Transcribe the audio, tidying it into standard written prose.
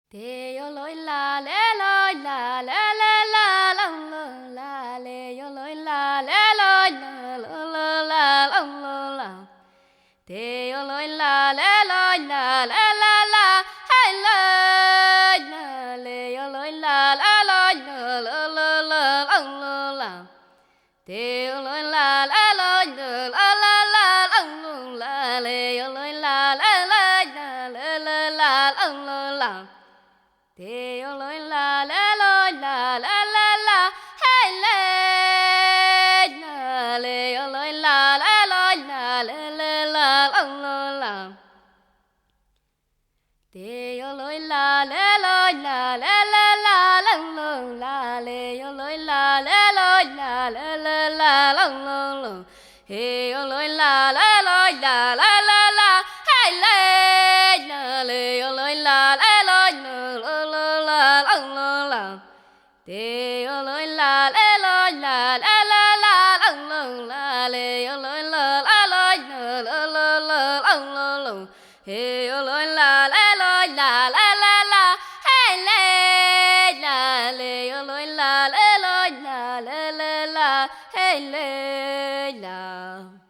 Te yo loi la le loi la le le la long lo la le yo loi la le loi la lo lo la long lo la te yo loi la le loi la le la la hey loi la le yo loi la la loi la lo lo la long lo la te yo loi la le loi la la la long lo la le yo loi la le loi la le le la long lo la te yo loi la le loi la la la la hey le la le yo loi la le loi la le le la long lo la te yo loi la le loi la le le la long lo la le yo loi la le loi la le le la long lo lo hey yo loi la le loi la la la la hey le la le yo loi la le loi la lo lo la long lo la te yo loi la le loi la la la la long lo la le yo loi la la loi la lo lo la long lo lo hey yo loi la le loi la la la la hey le la le yo loi la le loi la le le la hey le la